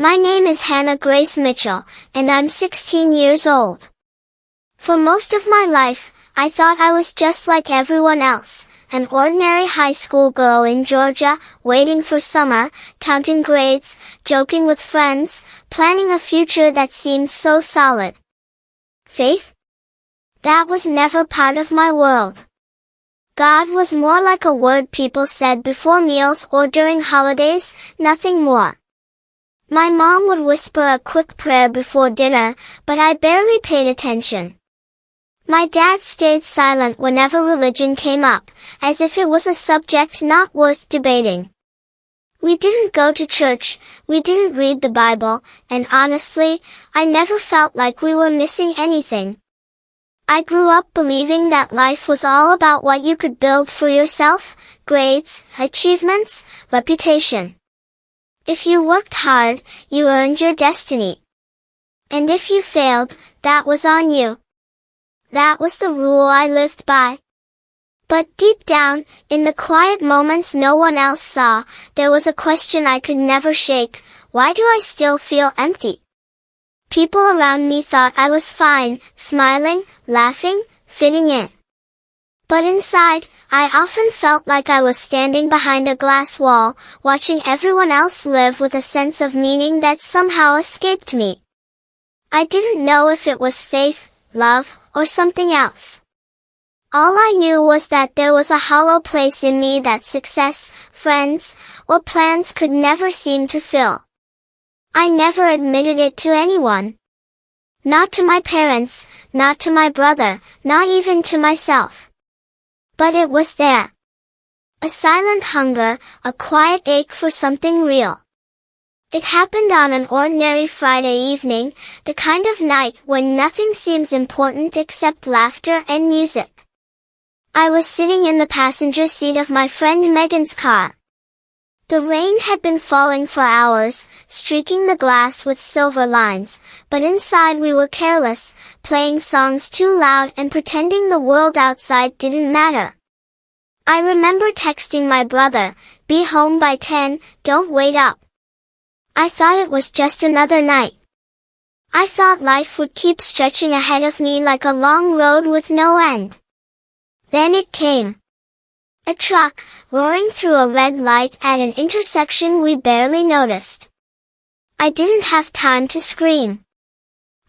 My name is Hannah Grace Mitchell, and I'm 16 years old. For most of my life, I thought I was just like everyone else, an ordinary high school girl in Georgia, waiting for summer, counting grades, joking with friends, planning a future that seemed so solid. Faith? That was never part of my world. God was more like a word people said before meals or during holidays, nothing more. My mom would whisper a quick prayer before dinner, but I barely paid attention. My dad stayed silent whenever religion came up, as if it was a subject not worth debating. We didn't go to church, we didn't read the Bible, and honestly, I never felt like we were missing anything. I grew up believing that life was all about what you could build for yourself, grades, achievements, reputation. If you worked hard, you earned your destiny. And if you failed, that was on you. That was the rule I lived by. But deep down, in the quiet moments no one else saw, there was a question I could never shake: why do I still feel empty? People around me thought I was fine, smiling, laughing, fitting in. But inside, I often felt like I was standing behind a glass wall, watching everyone else live with a sense of meaning that somehow escaped me. I didn't know if it was faith, love, or something else. All I knew was that there was a hollow place in me that success, friends, or plans could never seem to fill. I never admitted it to anyone. Not to my parents, not to my brother, not even to myself. But it was there. A silent hunger, a quiet ache for something real. It happened on an ordinary Friday evening, the kind of night when nothing seems important except laughter and music. I was sitting in the passenger seat of my friend Megan's car. The rain had been falling for hours, streaking the glass with silver lines, but inside we were careless, playing songs too loud and pretending the world outside didn't matter. I remember texting my brother, "Be home by 10, don't wait up." I thought it was just another night. I thought life would keep stretching ahead of me like a long road with no end. Then it came. A truck, roaring through a red light at an intersection we barely noticed. I didn't have time to scream.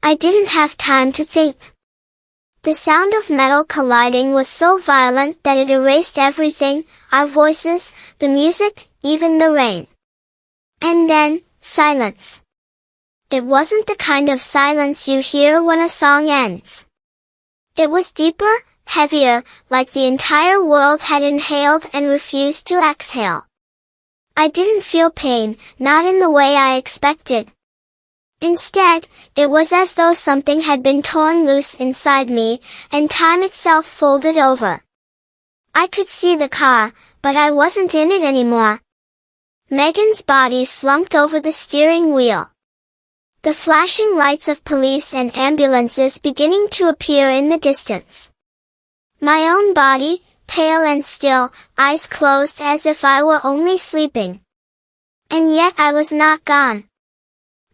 I didn't have time to think. The sound of metal colliding was so violent that it erased everything, our voices, the music, even the rain. And then, silence. It wasn't the kind of silence you hear when a song ends. It was deeper, heavier, like the entire world had inhaled and refused to exhale. I didn't feel pain, not in the way I expected. Instead, it was as though something had been torn loose inside me, and time itself folded over. I could see the car, but I wasn't in it anymore. Megan's body slumped over the steering wheel. The flashing lights of police and ambulances beginning to appear in the distance. My own body, pale and still, eyes closed as if I were only sleeping. And yet I was not gone.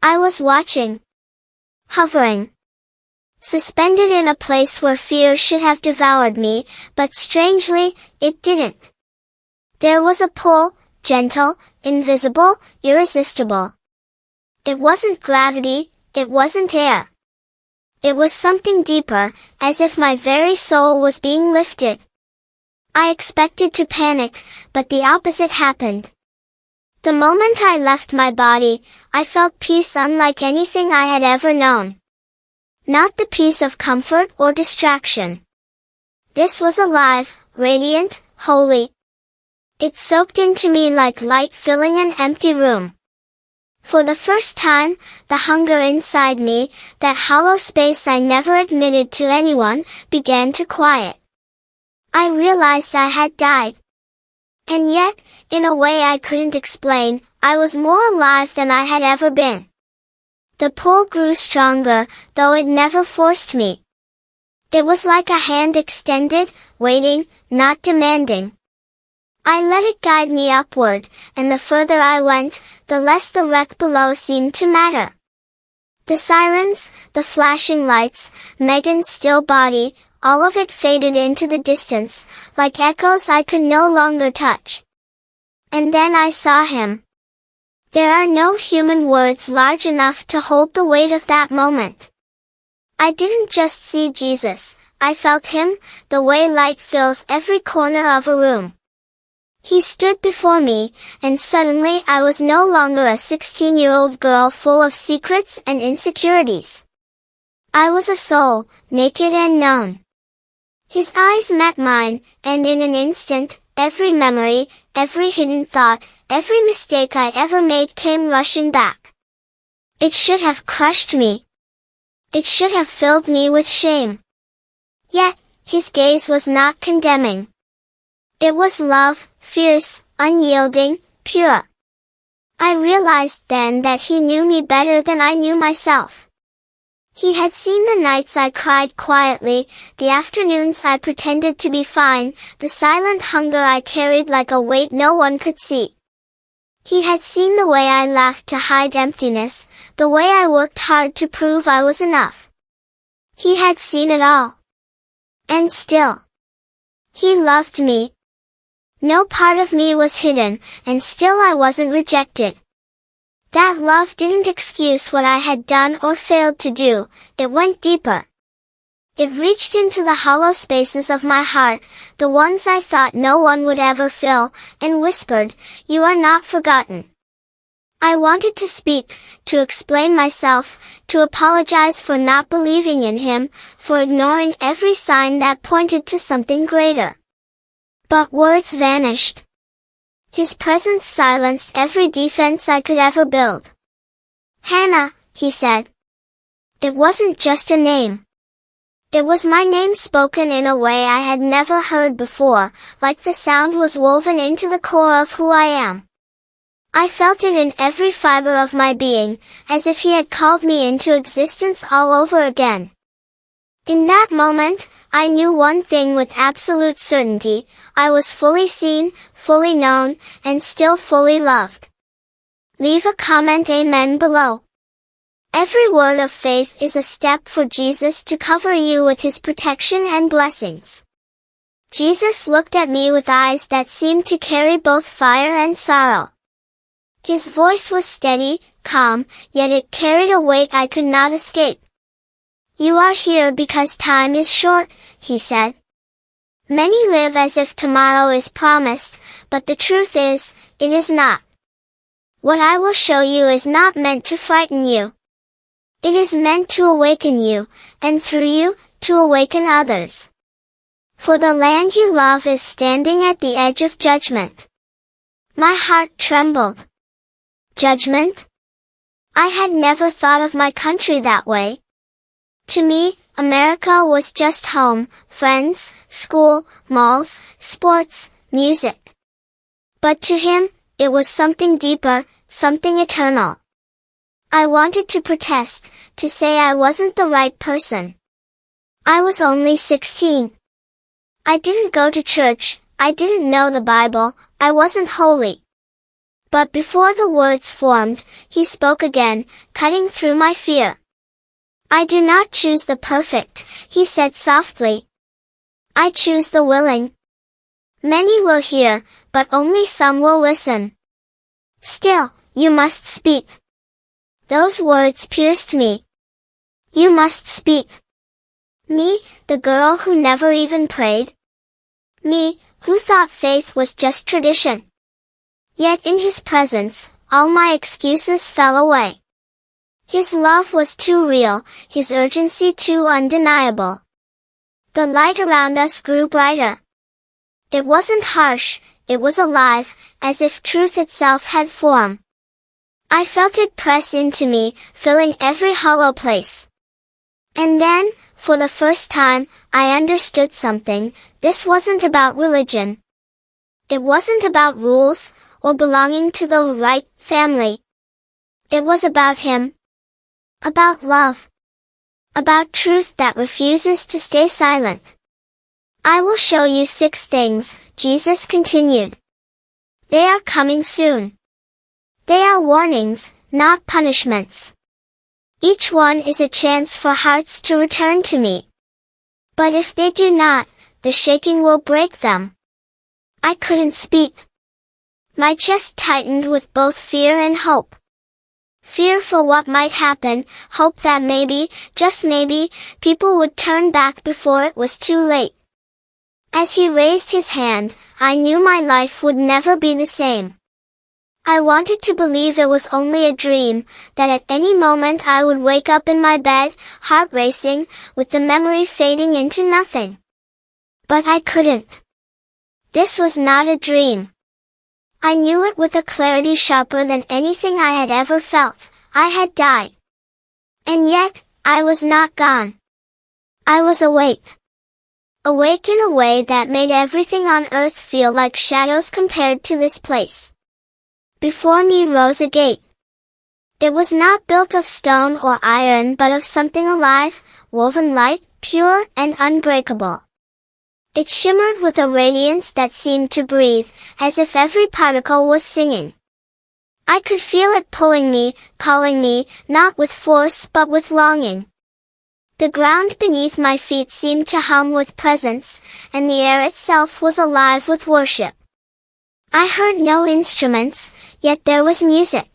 I was watching. Hovering. Suspended in a place where fear should have devoured me, but strangely, it didn't. There was a pull, gentle, invisible, irresistible. It wasn't gravity, it wasn't air. It was something deeper, as if my very soul was being lifted. I expected to panic, but the opposite happened. The moment I left my body, I felt peace unlike anything I had ever known. Not the peace of comfort or distraction. This was alive, radiant, holy. It soaked into me like light filling an empty room. For the first time, the hunger inside me, that hollow space I never admitted to anyone, began to quiet. I realized I had died. And yet, in a way I couldn't explain, I was more alive than I had ever been. The pull grew stronger, though it never forced me. It was like a hand extended, waiting, not demanding. I let it guide me upward, and the further I went, the less the wreck below seemed to matter. The sirens, the flashing lights, Megan's still body, all of it faded into the distance, like echoes I could no longer touch. And then I saw him. There are no human words large enough to hold the weight of that moment. I didn't just see Jesus, I felt him, the way light fills every corner of a room. He stood before me, and suddenly I was no longer a 16-year-old girl full of secrets and insecurities. I was a soul, naked and known. His eyes met mine, and in an instant, every memory, every hidden thought, every mistake I ever made came rushing back. It should have crushed me. It should have filled me with shame. Yet, his gaze was not condemning. It was love, fierce, unyielding, pure. I realized then that he knew me better than I knew myself. He had seen the nights I cried quietly, the afternoons I pretended to be fine, the silent hunger I carried like a weight no one could see. He had seen the way I laughed to hide emptiness, the way I worked hard to prove I was enough. He had seen it all. And still, he loved me. No part of me was hidden, and still I wasn't rejected. That love didn't excuse what I had done or failed to do, it went deeper. It reached into the hollow spaces of my heart, the ones I thought no one would ever fill, and whispered, "You are not forgotten." I wanted to speak, to explain myself, to apologize for not believing in him, for ignoring every sign that pointed to something greater. But words vanished. His presence silenced every defense I could ever build. "Hannah," he said. It wasn't just a name. It was my name spoken in a way I had never heard before, like the sound was woven into the core of who I am. I felt it in every fiber of my being, as if he had called me into existence all over again. In that moment, I knew one thing with absolute certainty, I was fully seen, fully known, and still fully loved. Leave a comment amen below. Every word of faith is a step for Jesus to cover you with his protection and blessings. Jesus looked at me with eyes that seemed to carry both fire and sorrow. His voice was steady, calm, yet it carried a weight I could not escape. "You are here because time is short," he said. "Many live as if tomorrow is promised, but the truth is, it is not. What I will show you is not meant to frighten you. It is meant to awaken you, and through you, to awaken others. For the land you love is standing at the edge of judgment." My heart trembled. Judgment? I had never thought of my country that way. To me, America was just home, friends, school, malls, sports, music. But to him, it was something deeper, something eternal. I wanted to protest, to say I wasn't the right person. I was only 16. I didn't go to church, I didn't know the Bible, I wasn't holy. But before the words formed, he spoke again, cutting through my fear. "I do not choose the perfect," he said softly. "I choose the willing. Many will hear, but only some will listen. Still, you must speak." Those words pierced me. You must speak. Me, the girl who never even prayed. Me, who thought faith was just tradition. Yet in his presence, all my excuses fell away. His love was too real, his urgency too undeniable. The light around us grew brighter. It wasn't harsh, it was alive, as if truth itself had form. I felt it press into me, filling every hollow place. And then, for the first time, I understood something. This wasn't about religion. It wasn't about rules, or belonging to the right family. It was about him. About love. About truth that refuses to stay silent. "I will show you 6 things," Jesus continued. They are coming soon. They are warnings, not punishments. Each one is a chance for hearts to return to me. But if they do not, the shaking will break them. I couldn't speak. My chest tightened with both fear and hope. Fear for what might happen, hope that maybe, just maybe, people would turn back before it was too late. As he raised his hand, I knew my life would never be the same. I wanted to believe it was only a dream, that at any moment I would wake up in my bed, heart racing, with the memory fading into nothing. But I couldn't. This was not a dream. I knew it with a clarity sharper than anything I had ever felt. I had died. And yet, I was not gone. I was awake. Awake in a way that made everything on earth feel like shadows compared to this place. Before me rose a gate. It was not built of stone or iron but of something alive, woven light, pure and unbreakable. It shimmered with a radiance that seemed to breathe, as if every particle was singing. I could feel it pulling me, calling me, not with force but with longing. The ground beneath my feet seemed to hum with presence, and the air itself was alive with worship. I heard no instruments, yet there was music.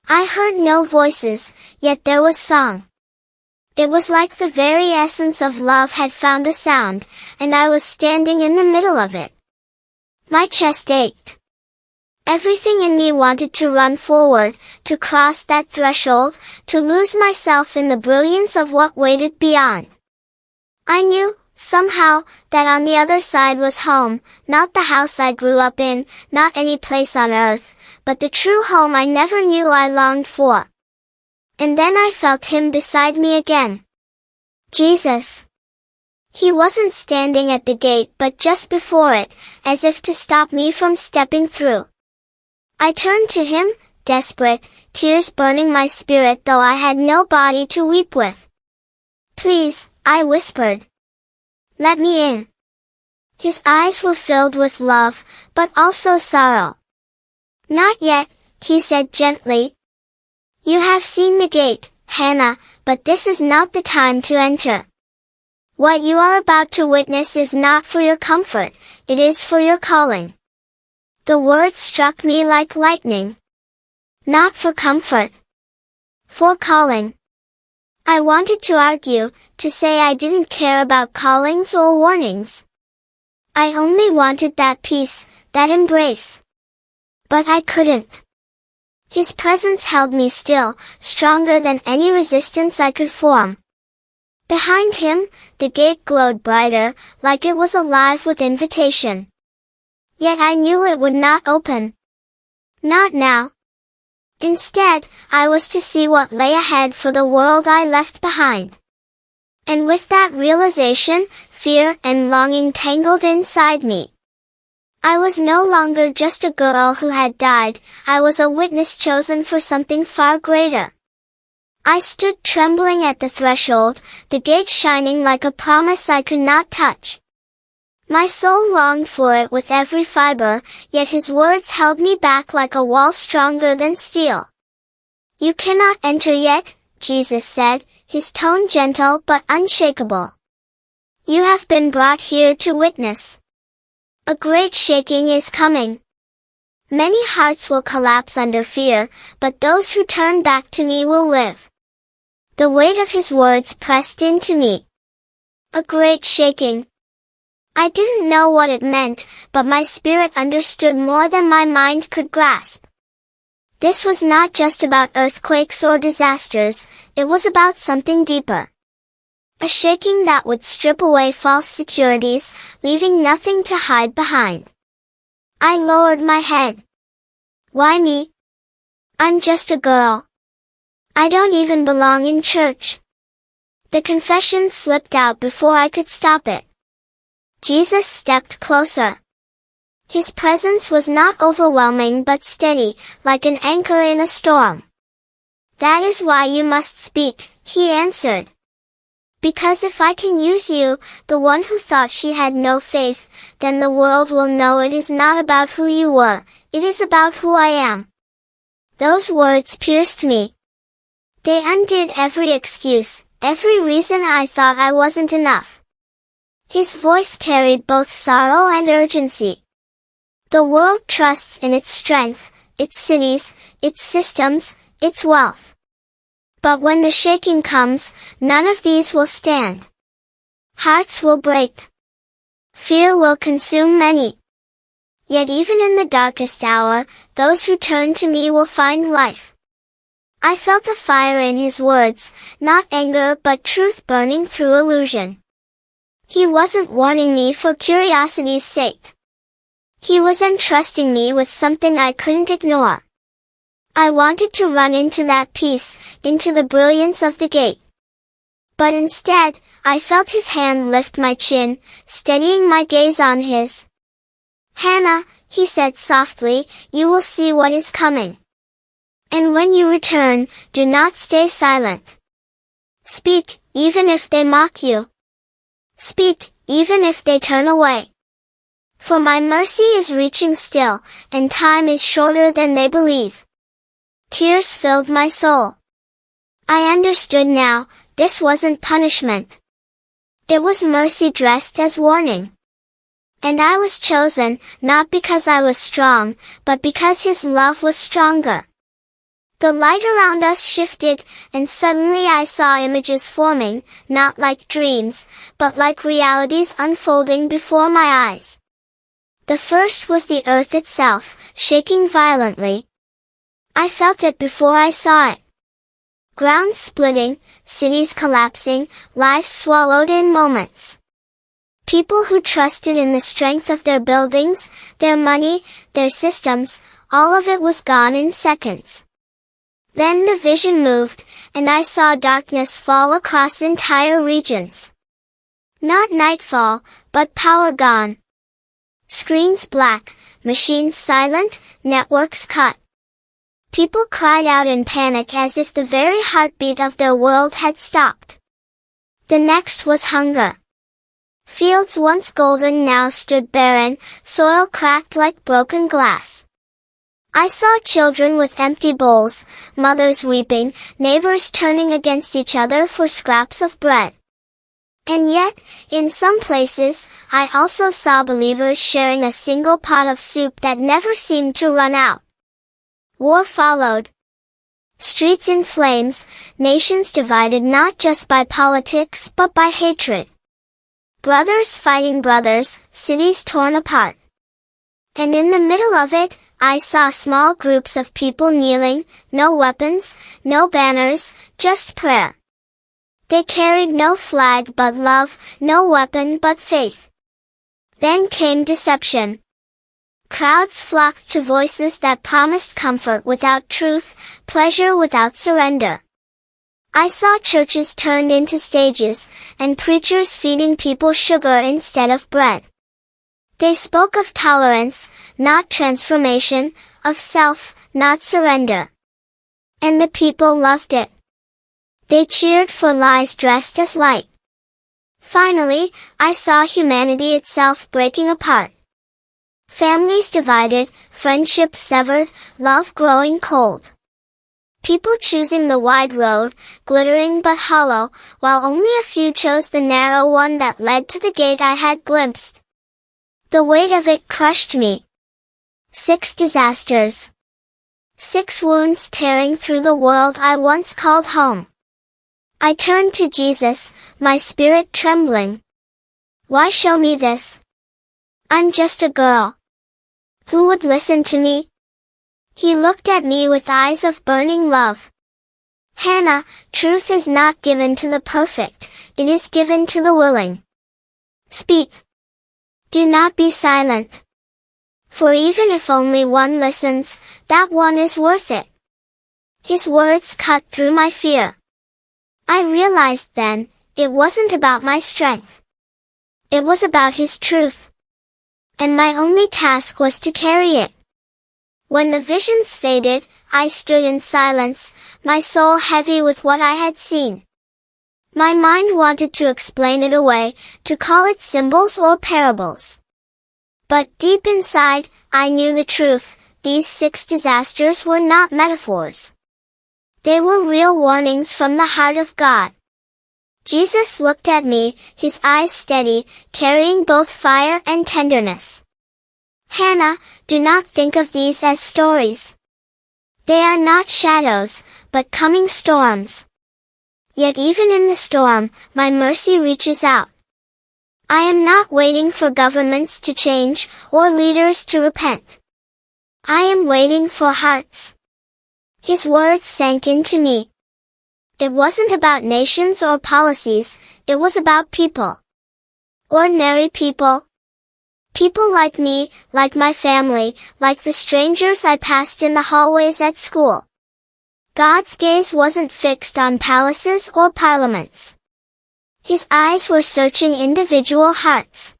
I heard no voices, yet there was song. It was like the very essence of love had found a sound, and I was standing in the middle of it. My chest ached. Everything in me wanted to run forward, to cross that threshold, to lose myself in the brilliance of what waited beyond. I knew, somehow, that on the other side was home, not the house I grew up in, not any place on earth, but the true home I never knew I longed for. And then I felt him beside me again. Jesus. He wasn't standing at the gate but just before it, as if to stop me from stepping through. I turned to him, desperate, tears burning my spirit though I had no body to weep with. Please, I whispered. Let me in. His eyes were filled with love, but also sorrow. Not yet, he said gently. You have seen the gate, Hannah, but this is not the time to enter. What you are about to witness is not for your comfort, it is for your calling. The words struck me like lightning. Not for comfort. For calling. I wanted to argue, to say I didn't care about callings or warnings. I only wanted that peace, that embrace. But I couldn't. His presence held me still, stronger than any resistance I could form. Behind him, the gate glowed brighter, like it was alive with invitation. Yet I knew it would not open. Not now. Instead, I was to see what lay ahead for the world I left behind. And with that realization, fear and longing tangled inside me. I was no longer just a girl who had died, I was a witness chosen for something far greater. I stood trembling at the threshold, the gate shining like a promise I could not touch. My soul longed for it with every fiber, yet his words held me back like a wall stronger than steel. You cannot enter yet, Jesus said, his tone gentle but unshakable. You have been brought here to witness. A great shaking is coming. Many hearts will collapse under fear, but those who turn back to me will live. The weight of his words pressed into me. A great shaking. I didn't know what it meant, but my spirit understood more than my mind could grasp. This was not just about earthquakes or disasters, it was about something deeper. A shaking that would strip away false securities, leaving nothing to hide behind. I lowered my head. Why me? I'm just a girl. I don't even belong in church. The confession slipped out before I could stop it. Jesus stepped closer. His presence was not overwhelming but steady, like an anchor in a storm. That is why you must speak, he answered. Because if I can use you, the one who thought she had no faith, then the world will know it is not about who you were, it is about who I am. Those words pierced me. They undid every excuse, every reason I thought I wasn't enough. His voice carried both sorrow and urgency. The world trusts in its strength, its cities, its systems, its wealth. But when the shaking comes, none of these will stand. Hearts will break. Fear will consume many. Yet even in the darkest hour, those who turn to me will find life. I felt a fire in his words, not anger but truth burning through illusion. He wasn't warning me for curiosity's sake. He was entrusting me with something I couldn't ignore. I wanted to run into that peace, into the brilliance of the gate. But instead, I felt his hand lift my chin, steadying my gaze on his. "Hannah," he said softly, "you will see what is coming. And when you return, do not stay silent. Speak, even if they mock you. Speak, even if they turn away. For my mercy is reaching still, and time is shorter than they believe." Tears filled my soul. I understood now, this wasn't punishment. It was mercy dressed as warning. And I was chosen, not because I was strong, but because his love was stronger. The light around us shifted, and suddenly I saw images forming, not like dreams, but like realities unfolding before my eyes. The first was the earth itself, shaking violently. I felt it before I saw it. Ground splitting, cities collapsing, lives swallowed in moments. People who trusted in the strength of their buildings, their money, their systems, all of it was gone in seconds. Then the vision moved, and I saw darkness fall across entire regions. Not nightfall, but power gone. Screens black, machines silent, networks cut. People cried out in panic as if the very heartbeat of their world had stopped. The next was hunger. Fields once golden now stood barren, soil cracked like broken glass. I saw children with empty bowls, mothers weeping, neighbors turning against each other for scraps of bread. And yet, in some places, I also saw believers sharing a single pot of soup that never seemed to run out. War followed. Streets in flames, nations divided not just by politics but by hatred. Brothers fighting brothers, cities torn apart. And in the middle of it, I saw small groups of people kneeling, no weapons, no banners, just prayer. They carried no flag but love, no weapon but faith. Then came deception. Crowds flocked to voices that promised comfort without truth, pleasure without surrender. I saw churches turned into stages, and preachers feeding people sugar instead of bread. They spoke of tolerance, not transformation, of self, not surrender. And the people loved it. They cheered for lies dressed as light. Finally, I saw humanity itself breaking apart. Families divided, friendships severed, love growing cold. People choosing the wide road, glittering but hollow, while only a few chose the narrow one that led to the gate I had glimpsed. The weight of it crushed me. 6 disasters. 6 wounds tearing through the world I once called home. I turned to Jesus, my spirit trembling. Why show me this? I'm just a girl. Who would listen to me? He looked at me with eyes of burning love. Hannah, truth is not given to the perfect, it is given to the willing. Speak. Do not be silent. For even if only one listens, that one is worth it. His words cut through my fear. I realized then, it wasn't about my strength. It was about his truth. And my only task was to carry it. When the visions faded, I stood in silence, my soul heavy with what I had seen. My mind wanted to explain it away, to call it symbols or parables. But deep inside, I knew the truth. These 6 disasters were not metaphors. They were real warnings from the heart of God. Jesus looked at me, his eyes steady, carrying both fire and tenderness. Hannah, do not think of these as stories. They are not shadows, but coming storms. Yet even in the storm, my mercy reaches out. I am not waiting for governments to change, or leaders to repent. I am waiting for hearts. His words sank into me. It wasn't about nations or policies, it was about people. Ordinary people. People like me, like my family, like the strangers I passed in the hallways at school. God's gaze wasn't fixed on palaces or parliaments. His eyes were searching individual hearts.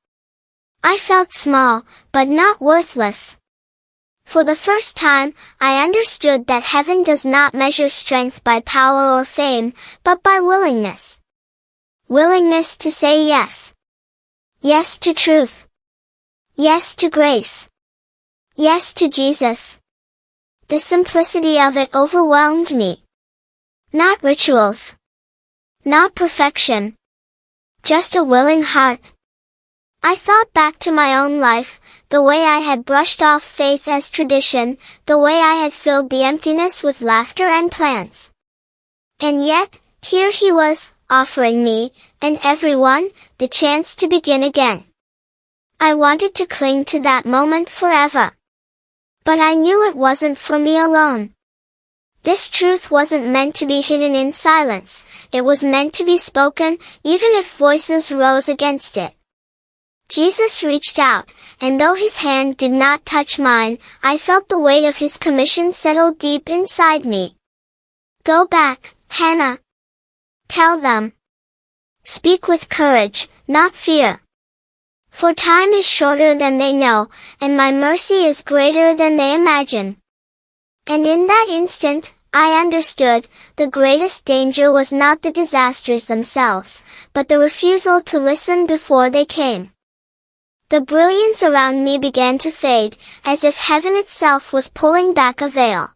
I felt small, but not worthless. For the first time, I understood that heaven does not measure strength by power or fame, but by willingness. Willingness to say yes. Yes to truth. Yes to grace. Yes to Jesus. The simplicity of it overwhelmed me. Not rituals. Not perfection. Just a willing heart. I thought back to my own life, the way I had brushed off faith as tradition, the way I had filled the emptiness with laughter and plans. And yet, here he was, offering me, and everyone, the chance to begin again. I wanted to cling to that moment forever. But I knew it wasn't for me alone. This truth wasn't meant to be hidden in silence, it was meant to be spoken, even if voices rose against it. Jesus reached out, and though his hand did not touch mine, I felt the weight of his commission settle deep inside me. Go back, Hannah. Tell them. Speak with courage, not fear. For time is shorter than they know, and my mercy is greater than they imagine. And in that instant, I understood, the greatest danger was not the disasters themselves, but the refusal to listen before they came. The brilliance around me began to fade, as if heaven itself was pulling back a veil.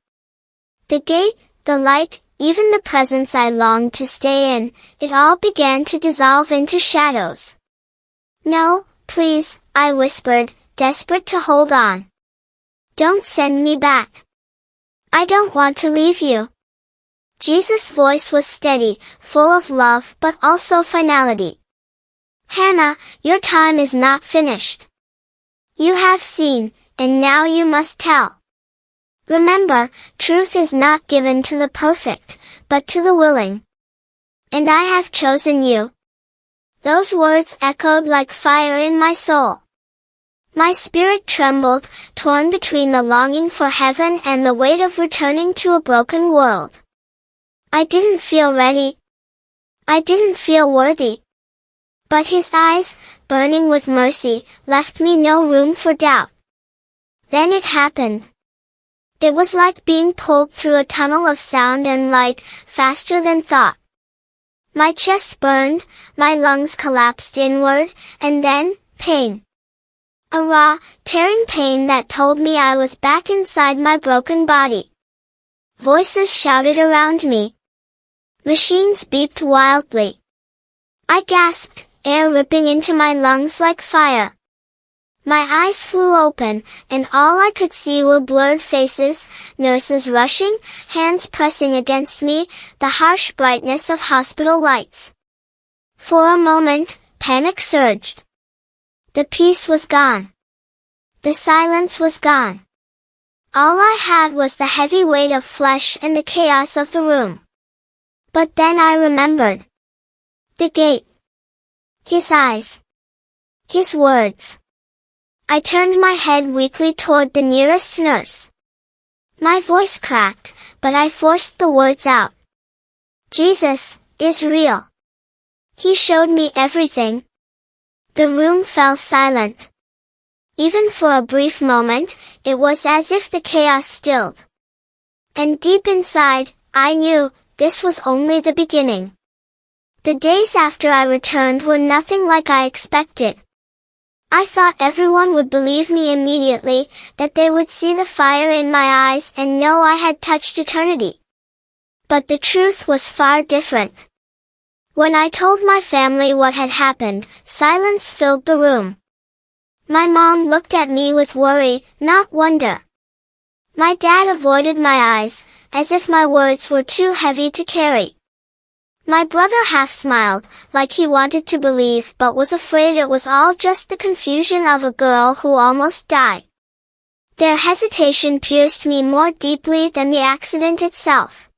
The gate, the light, even the presence I longed to stay in, it all began to dissolve into shadows. No, please, I whispered, desperate to hold on. Don't send me back. I don't want to leave you. Jesus' voice was steady, full of love but also finality. Hannah, your time is not finished. You have seen, and now you must tell. Remember, truth is not given to the perfect, but to the willing. And I have chosen you. Those words echoed like fire in my soul. My spirit trembled, torn between the longing for heaven and the weight of returning to a broken world. I didn't feel ready. I didn't feel worthy. But his eyes, burning with mercy, left me no room for doubt. Then it happened. It was like being pulled through a tunnel of sound and light, faster than thought. My chest burned, my lungs collapsed inward, and then, pain. A raw, tearing pain that told me I was back inside my broken body. Voices shouted around me. Machines beeped wildly. I gasped, air ripping into my lungs like fire. My eyes flew open, and all I could see were blurred faces, nurses rushing, hands pressing against me, the harsh brightness of hospital lights. For a moment, panic surged. The peace was gone. The silence was gone. All I had was the heavy weight of flesh and the chaos of the room. But then I remembered. The gate. His eyes. His words. I turned my head weakly toward the nearest nurse. My voice cracked, but I forced the words out. Jesus is real. He showed me everything. The room fell silent. Even for a brief moment, it was as if the chaos stilled. And deep inside, I knew, this was only the beginning. The days after I returned were nothing like I expected. I thought everyone would believe me immediately, that they would see the fire in my eyes and know I had touched eternity. But the truth was far different. When I told my family what had happened, silence filled the room. My mom looked at me with worry, not wonder. My dad avoided my eyes, as if my words were too heavy to carry. My brother half smiled, like he wanted to believe but was afraid it was all just the confusion of a girl who almost died. Their hesitation pierced me more deeply than the accident itself.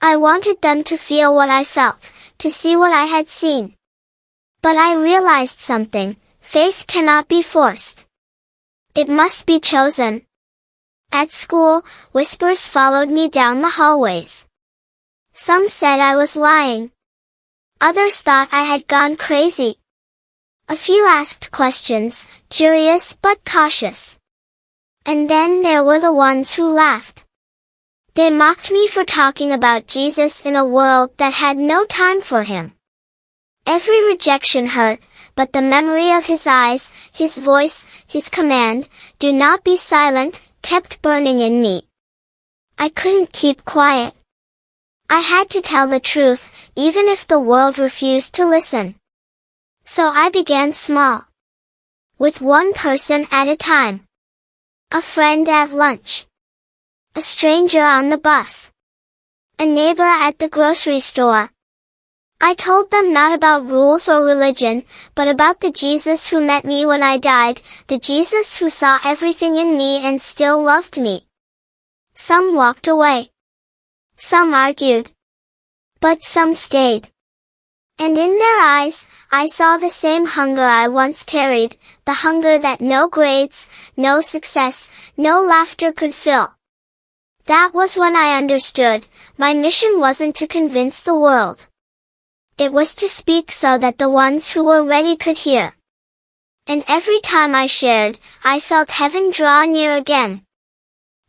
I wanted them to feel what I felt, to see what I had seen. But I realized something: faith cannot be forced. It must be chosen. At school, whispers followed me down the hallways. Some said I was lying. Others thought I had gone crazy. A few asked questions, curious but cautious. And then there were the ones who laughed. They mocked me for talking about Jesus in a world that had no time for him. Every rejection hurt, but the memory of his eyes, his voice, his command, "Do not be silent," kept burning in me. I couldn't keep quiet. I had to tell the truth, even if the world refused to listen. So I began small. With one person at a time. A friend at lunch. A stranger on the bus. A neighbor at the grocery store. I told them not about rules or religion, but about the Jesus who met me when I died, the Jesus who saw everything in me and still loved me. Some walked away. Some argued. But some stayed. And in their eyes, I saw the same hunger I once carried, the hunger that no grades, no success, no laughter could fill. That was when I understood, my mission wasn't to convince the world. It was to speak so that the ones who were ready could hear. And every time I shared, I felt heaven draw near again.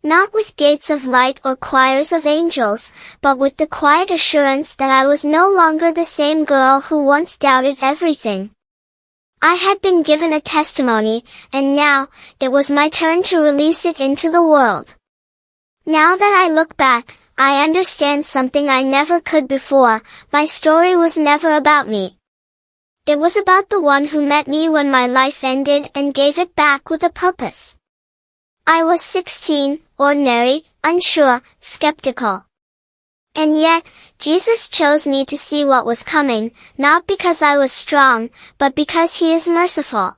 Not with gates of light or choirs of angels, but with the quiet assurance that I was no longer the same girl who once doubted everything. I had been given a testimony, and now, it was my turn to release it into the world. Now that I look back, I understand something I never could before: my story was never about me. It was about the one who met me when my life ended and gave it back with a purpose. I was 16, ordinary, unsure, skeptical. And yet, Jesus chose me to see what was coming, not because I was strong, but because he is merciful.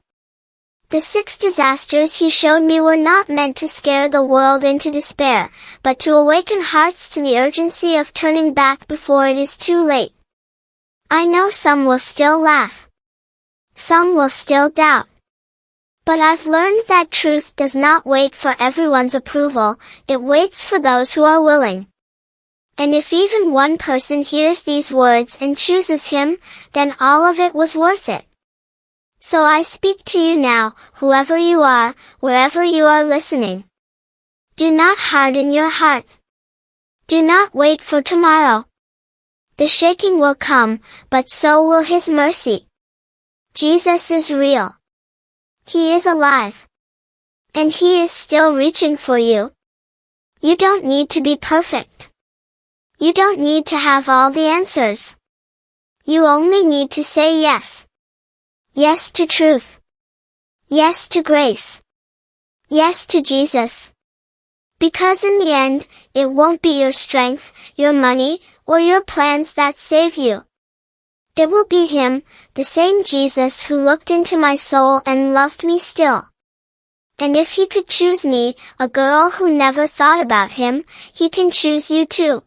The 6 disasters he showed me were not meant to scare the world into despair, but to awaken hearts to the urgency of turning back before it is too late. I know some will still laugh. Some will still doubt. But I've learned that truth does not wait for everyone's approval, it waits for those who are willing. And if even one person hears these words and chooses him, then all of it was worth it. So I speak to you now, whoever you are, wherever you are listening. Do not harden your heart. Do not wait for tomorrow. The shaking will come, but so will his mercy. Jesus is real. He is alive. And he is still reaching for you. You don't need to be perfect. You don't need to have all the answers. You only need to say yes. Yes to truth. Yes to grace. Yes to Jesus. Because in the end, it won't be your strength, your money, or your plans that save you. It will be him, the same Jesus who looked into my soul and loved me still. And if he could choose me, a girl who never thought about him, he can choose you too.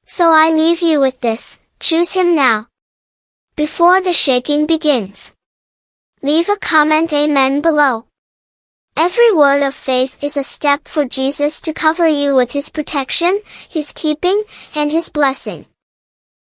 So I leave you with this: choose him now. Before the shaking begins. Leave a comment amen below. Every word of faith is a step for Jesus to cover you with his protection, his keeping, and his blessing.